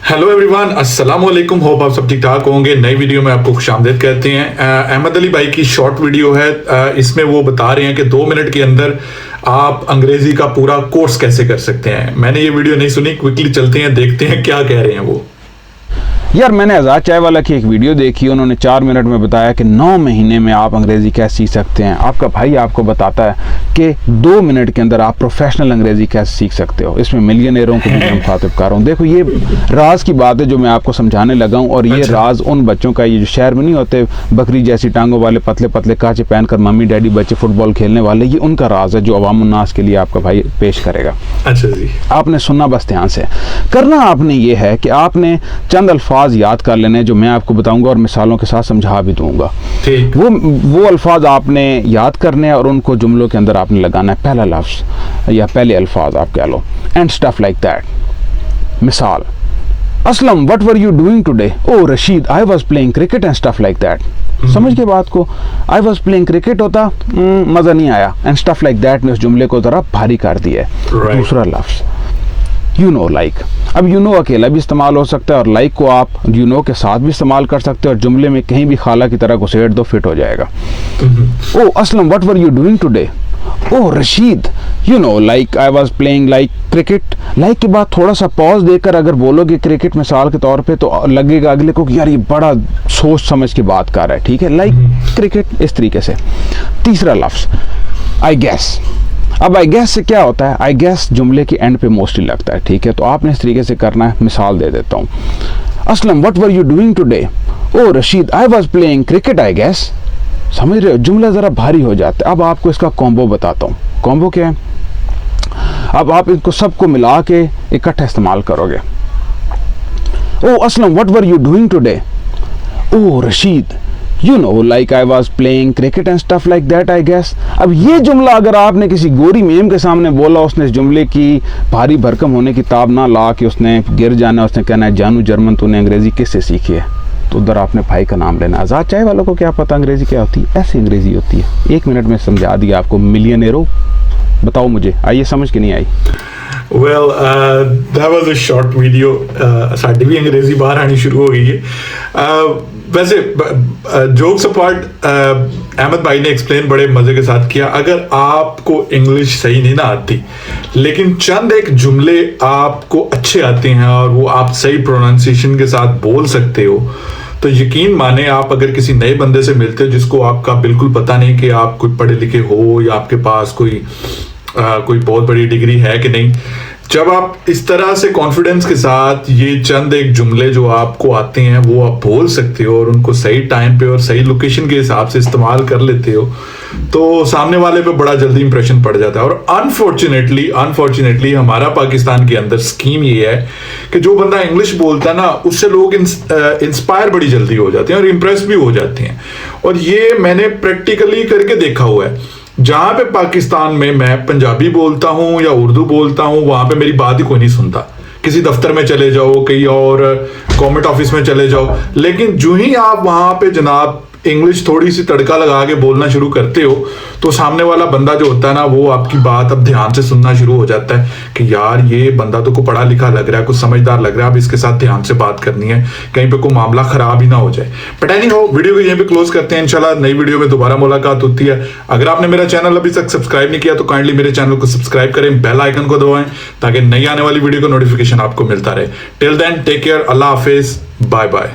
Hello everyone, अस्सलाम वालेकुम। Hope आप सब ठीक ठाक होंगे। नई वीडियो में आपको खुशामदीद कहते हैं। अहमद अली भाई की शॉर्ट वीडियो है। इसमें वो बता रहे हैं कि 2 मिनट के अंदर आप अंग्रेजी का पूरा कोर्स कैसे कर सकते हैं। मैंने ये वीडियो नहीं सुनी, क्विकली चलते हैं, देखते हैं क्या कह रहे हैं वो। यार मैंने आज़ाद चाय वाला की एक वीडियो देखी, उन्होंने 4 मिनट में बताया कि 9 महीने में आप अंग्रेज़ी कैसे सीख सकते हैं। आपका भाई आपको बताता है कि 2 मिनट के अंदर आप प्रोफेशनल अंग्रेज़ी कैसे सीख सकते हो। इसमें मिलियनेरों को भी मैं मुखातिब कर रहा हूँ। देखो ये राज की बात है जो मैं आपको समझाने लगा हूँ, और ये राज उन बच्चों का, ये जो शहर में नहीं होते बकरी जैसी टांगों वाले पतले पतले कांचे पहन कर मम्मी डैडी बच्चे फुटबॉल खेलने वाले, ये उनका राज है जो अवाम उन्नास के लिए आपका भाई पेश करेगा। अच्छा जी, आपने सुनना बस ध्यान से। करना आपने ये है कि आपने चंद अल्फाज याद कर लेने जो मैं आपको बताऊंगा और मिसालों के साथ समझा भी दूंगा। वो अल्फाज आपने याद करने हैं और उनको जुमलों के अंदर आपने लगाना है। पहला लफ्ज़ या पहले अल्फाज आप कह लो, एंड स्टफ लाइक दैट। मिसाल, Aslam what were you doing today? Oh Rashid I was playing cricket and stuff like that. समझ के बात को, आई वाज प्लेइंग क्रिकेट होता मज़ा नहीं आया, एंड स्टफ लाइक दैट ने उस जुमले को ज़रा भारी कर दिया है। दूसरा लफ्ज़ यू नो लाइक। अब यू नो अकेला भी इस्तेमाल हो सकता है और लाइक को आप यू नो के साथ भी इस्तेमाल कर सकते हो, और जुमले में कहीं भी खाला की तरह घुसेड़ दो, फिट हो जाएगा। Oh Aslam what were you doing today? Oh Rashid you know like I was playing like cricket. Like के बाद थोड़ा सा पॉज देकर अगर बोलोगे क्रिकेट मिसाल के तौर पे, तो लगेगा अगले को कि यार ये बड़ा सोच समझ के बात कर रहा है। ठीक है, लाइक क्रिकेट, इस तरीके से। तीसरा लफ्ज़ आई गेस। अब आई गेस से क्या होता है? आई गेस जुमले के एंड पे मोस्टली लगता है। ठीक है, तो आपने इस तरीके से करना है। मिसाल दे देता हूँ, Aslam what were you doing today? Oh Rashid I was playing cricket I guess. समझ रहे हो, जुमला ज़रा भारी हो जाता है। अब आपको इसका कॉम्बो बताता हूँ। कॉम्बो क्या है? अब आप इनको सबको मिला के इकट्ठा इस्तेमाल करोगे। Oh Aslam what were you doing today? Oh Rashid you know like I was playing cricket and stuff like that I guess. अब ये जुमला अगर आपने किसी गोरी मेम के सामने बोला, उसने इस जुमले की भारी भरकम होने की ताब ना ला के उसने गिर जाना, उसने कहना है जानू जर्मन तूने अंग्रेज़ी किससे सीखी है, तो उधर आपने भाई का नाम लेना। आज़ाद चाय वालों को क्या पता अंग्रेज़ी क्या होती है? ऐसी अंग्रेज़ी होती है। 1 मिनट में समझा दिया आपको। मिलियनेरो, बताओ मुझे आइए समझ के नहीं आई? Well, that was a short video. साडी भी अंग्रेजी बाहर आनी शुरू हो गई है। वैसे जोक्स अपार्ट, अहमद भाई ने एक्सप्लेन बड़े मज़े के साथ किया। अगर आपको इंग्लिश सही नहीं ना आती, लेकिन चंद एक जुमले आपको अच्छे आते हैं और वो आप सही प्रोनाउंसिएशन के साथ बोल सकते हो, तो यकीन माने आप अगर किसी नए बंदे से मिलते हो जिसको आपका बिल्कुल पता नहीं कि आप कोई पढ़े लिखे हो या आपके पास कोई बहुत बड़ी डिग्री है कि नहीं, जब आप इस तरह से कॉन्फिडेंस के साथ ये चंद एक जुमले जो आपको आते हैं वो आप बोल सकते हो और उनको सही टाइम पे और सही लोकेशन के हिसाब से इस्तेमाल कर लेते हो, तो सामने वाले पे बड़ा जल्दी इंप्रेशन पड़ जाता है। और अनफॉर्चुनेटली हमारा पाकिस्तान के अंदर स्कीम ये है कि जो बंदा इंग्लिश बोलता है ना, उससे लोग इंस्पायर बड़ी जल्दी हो जाते हैं और इम्प्रेस भी हो जाते हैं। और ये मैंने प्रैक्टिकली करके देखा हुआ है। जहां पे पाकिस्तान में मैं पंजाबी बोलता हूं या उर्दू बोलता हूं, वहां पे मेरी बात ही कोई नहीं सुनता। किसी दफ्तर में चले जाओ, कहीं और गवर्नमेंट ऑफिस में चले जाओ, लेकिन जो ही आप वहां पे जनाब इंग्लिश थोड़ी सी तड़का लगा के बोलना शुरू करते हो, तो सामने वाला बंदा जो होता है ना, वो आपकी बात अब ध्यान से सुनना शुरू हो जाता है कि यार ये बंदा तो को पढ़ा लिखा लग रहा है, कुछ समझदार लग रहा है, अब इसके साथ ध्यान से बात करनी है, कहीं पे कोई मामला खराब ही ना हो जाए। बट एनी हाउ, वीडियो को यहीं पे क्लोज करते हैं। इंशाल्लाह नई वीडियो में दोबारा मुलाकात होती है। अगर आपने मेरा चैनल अभी तक सब्सक्राइब नहीं किया तो काइंडली मेरे चैनल को सब्सक्राइब करें, बेल आइकन को दबाएं ताकि नई आने वाली वीडियो का नोटिफिकेशन आपको मिलता रहे। टिल देन टेक केयर, अल्लाह हाफिज, बाय बाय।